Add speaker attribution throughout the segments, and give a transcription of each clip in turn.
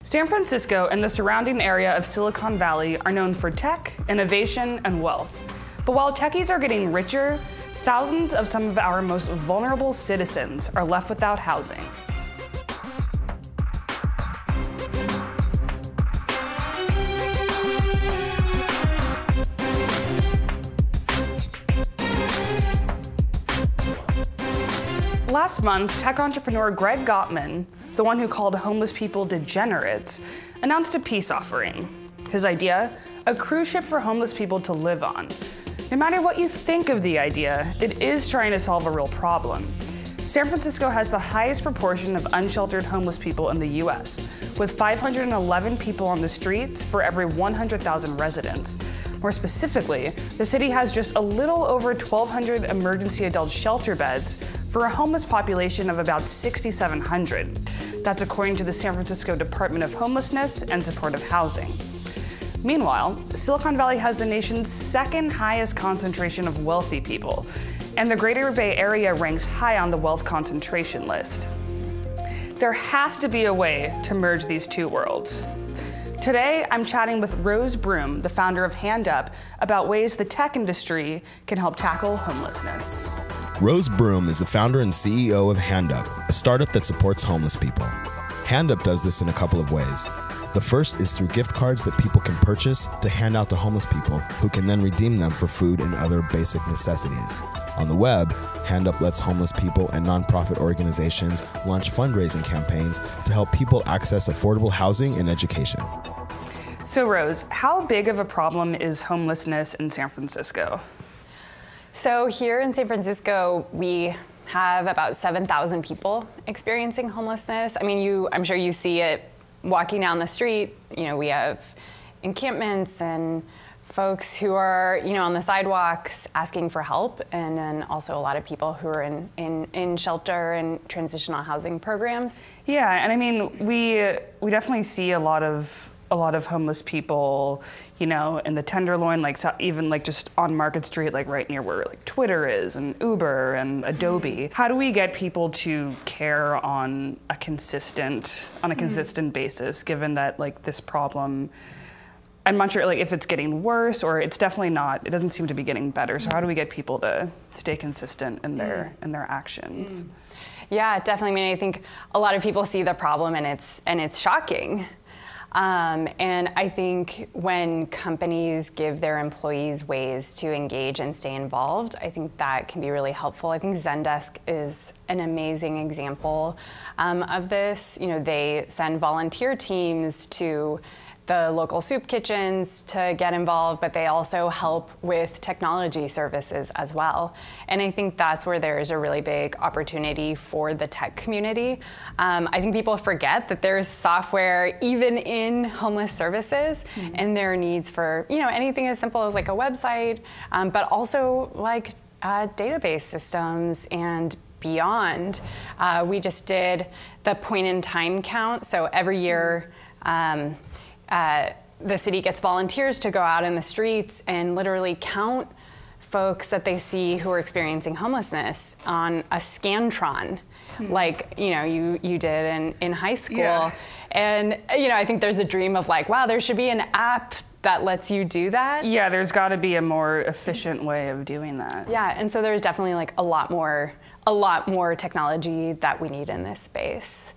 Speaker 1: San Francisco and the surrounding area of Silicon Valley are known for tech, innovation, and wealth. But while techies are getting richer, thousands of some of our most vulnerable citizens are left without housing. Last month, tech entrepreneur Greg Gottman, the one who called homeless people degenerates, announced a peace offering. His idea, a cruise ship for homeless people to live on. No matter what you think of the idea, it is trying to solve a real problem. San Francisco has the highest proportion of unsheltered homeless people in the US, with 511 people on the streets for every 100,000 residents. More specifically, the city has just a little over 1,200 emergency adult shelter beds for a homeless population of about 6,700. That's according to the San Francisco Department of Homelessness and Supportive Housing. Meanwhile, Silicon Valley has the nation's second highest concentration of wealthy people, and the Greater Bay Area ranks high on the wealth concentration list. There has to be a way to merge these two worlds. Today, I'm chatting with Rose Broome, the founder of HandUp, about ways the tech industry can help tackle homelessness.
Speaker 2: Rose Broome is the founder and CEO of HandUp, a startup that supports homeless people. HandUp does this in a couple of ways. The first is through gift cards that people can purchase to hand out to homeless people, who can then redeem them for food and other basic necessities. On the web, HandUp lets homeless people and nonprofit organizations launch fundraising campaigns to help people access affordable housing and education.
Speaker 1: So Rose, how big of a problem is homelessness in San Francisco?
Speaker 3: So here in San Francisco, we have about 7,000 people experiencing homelessness. I mean, I'm sure you see it walking down the street. You know, we have encampments and folks who are, on the sidewalks asking for help, and then also a lot of people who are in shelter and transitional housing programs.
Speaker 1: Yeah, and I mean, we definitely see a lot of homeless people, in the Tenderloin, even just on Market Street, right near where Twitter is and Uber and Adobe. How do we get people to care on a consistent basis, given that this problem, I'm not sure if it's getting worse, or it's definitely not, it doesn't seem to be getting better. So how do we get people to stay consistent in their actions?
Speaker 3: Yeah, definitely. I mean, I think a lot of people see the problem and it's shocking. And I think when companies give their employees ways to engage and stay involved, I think that can be really helpful. I think Zendesk is an amazing example of this. They send volunteer teams to the local soup kitchens to get involved, but they also help with technology services as well. And I think that's where there's a really big opportunity for the tech community. I think people forget that there's software even in homeless services, and there are needs for anything as simple as a website, but also database systems and beyond. We just did the point-in-time count, so every year the city gets volunteers to go out in the streets and literally count folks that they see who are experiencing homelessness on a Scantron, you did in high school. Yeah. And I think there's a dream of wow, there should be an app that lets you do that. Yeah,
Speaker 1: there's got to be a more efficient way of doing that.
Speaker 3: Yeah, and so there's definitely a lot more technology that we need in this space.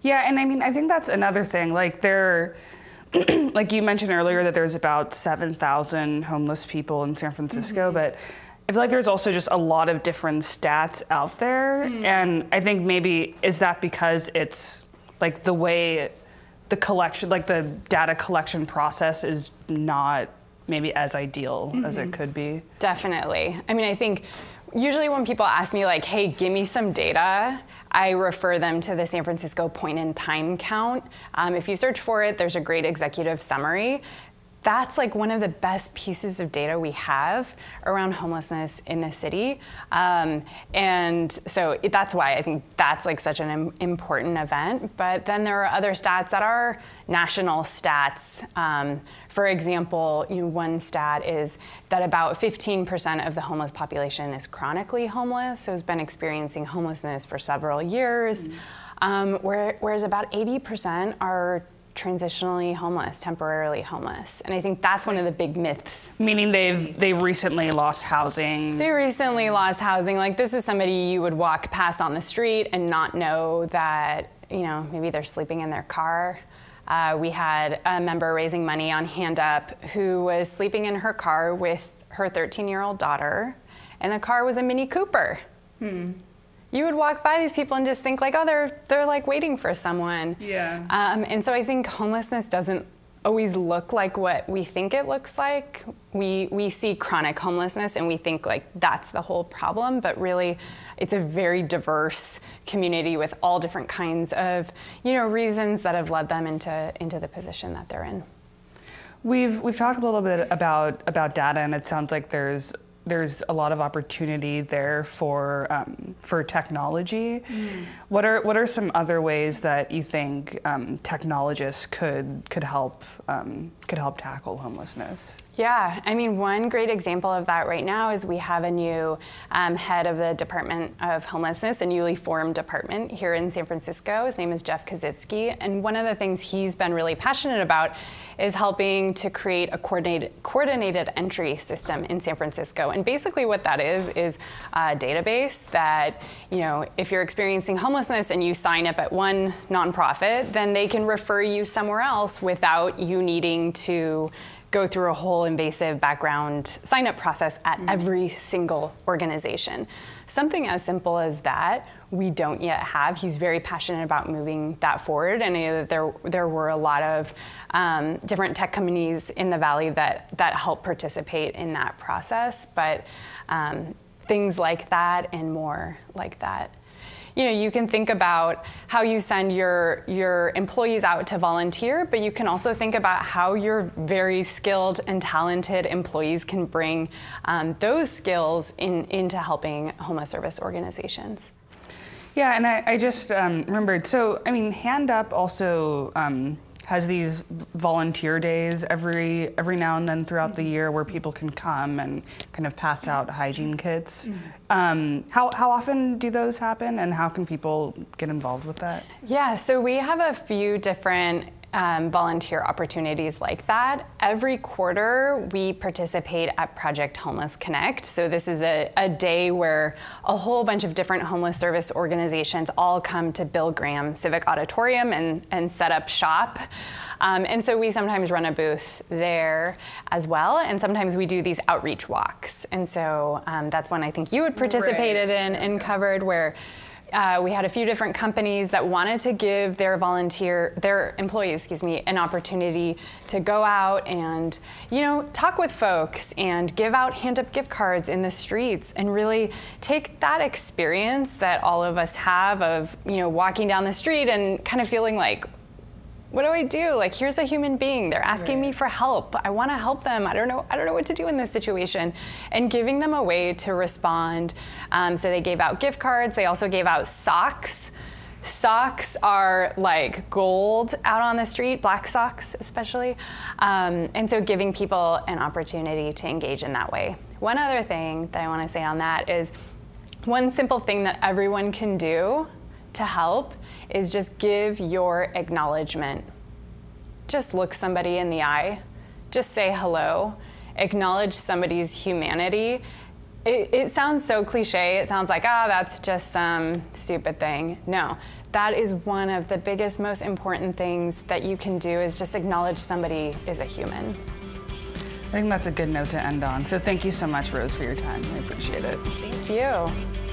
Speaker 1: Yeah, and I mean, I think that's another thing. Like you mentioned earlier that there's about 7,000 homeless people in San Francisco, but I feel like there's also just a lot of different stats out there. And I think maybe, is that because it's the way the collection, the data collection process is not maybe as ideal as it could be?
Speaker 3: Definitely. I mean, I think usually when people ask me hey, give me some data, I refer them to the San Francisco point-in-time count. If you search for it, there's a great executive summary. That's one of the best pieces of data we have around homelessness in the city. And so that's why I think that's such an important event. But then there are other stats that are national stats. For example, one stat is that about 15% of the homeless population is chronically homeless, so has been experiencing homelessness for several years, whereas about 80% are transitionally homeless, temporarily homeless. And I think that's one of the big myths.
Speaker 1: Meaning they recently lost housing.
Speaker 3: They recently lost housing. Like, this is somebody you would walk past on the street and not know that, you know, maybe they're sleeping in their car. We had a member raising money on HandUp who was sleeping in her car with her 13-year-old daughter, and the car was a Mini Cooper. You would walk by these people and just think like, oh, they're like waiting for someone.
Speaker 1: Yeah.
Speaker 3: And so I think homelessness doesn't always look like what we think it looks like. We see chronic homelessness and we think like that's the whole problem, but really it's a very diverse community with all different kinds of, you know, reasons that have led them into the position that they're in.
Speaker 1: We've talked a little bit about data, and it sounds like there's a lot of opportunity there for technology. What are some other ways that you think technologists could help tackle homelessness?
Speaker 3: Yeah, I mean, one great example of that right now is we have a new head of the Department of Homelessness, a newly formed department here in San Francisco. His name is Jeff Kazitsky, and one of the things he's been really passionate about is helping to create a coordinated entry system in San Francisco. And basically what that is a database that, you know, if you're experiencing homelessness and you sign up at one nonprofit, then they can refer you somewhere else without you needing to go through a whole invasive background sign-up process at every single organization. Something as simple as that we don't yet have. He's very passionate about moving that forward, and I know that there were a lot of different tech companies in the Valley that help participate in that process, but things like that and more like that. You know, you can think about how you send your employees out to volunteer, but you can also think about how your very skilled and talented employees can bring those skills into helping homeless service organizations.
Speaker 1: Yeah, and I just remembered, so, I mean, HandUp also has these volunteer days every now and then throughout the year where people can come and kind of pass out hygiene kits. How often do those happen, and how can people get involved with that? Yeah,
Speaker 3: so we have a few different volunteer opportunities like that. Every quarter, we participate at Project Homeless Connect. So this is a day where a whole bunch of different homeless service organizations all come to Bill Graham Civic Auditorium and set up shop. And so we sometimes run a booth there as well, and sometimes we do these outreach walks. And so that's one I think you had participated in and covered, where we had a few different companies that wanted to give their employees, an opportunity to go out and, you know, talk with folks and give out HandUp gift cards in the streets and really take that experience that all of us have of, you know, walking down the street and kind of feeling like, what do I do? Like, here's a human being. They're asking me for help. I want to help them. I don't know what to do in this situation. And giving them a way to respond. So they gave out gift cards. They also gave out socks. Socks are like gold out on the street, black socks especially. And so giving people an opportunity to engage in that way. One other thing that I want to say on that is one simple thing that everyone can do to help is just give your acknowledgement. Just look somebody in the eye. Just say hello. Acknowledge somebody's humanity. It sounds so cliche. It sounds like, that's just some stupid thing. No, that is one of the biggest, most important things that you can do, is just acknowledge somebody is a human.
Speaker 1: I think that's a good note to end on. So thank you so much, Rose, for your time. I appreciate it.
Speaker 3: Thank you.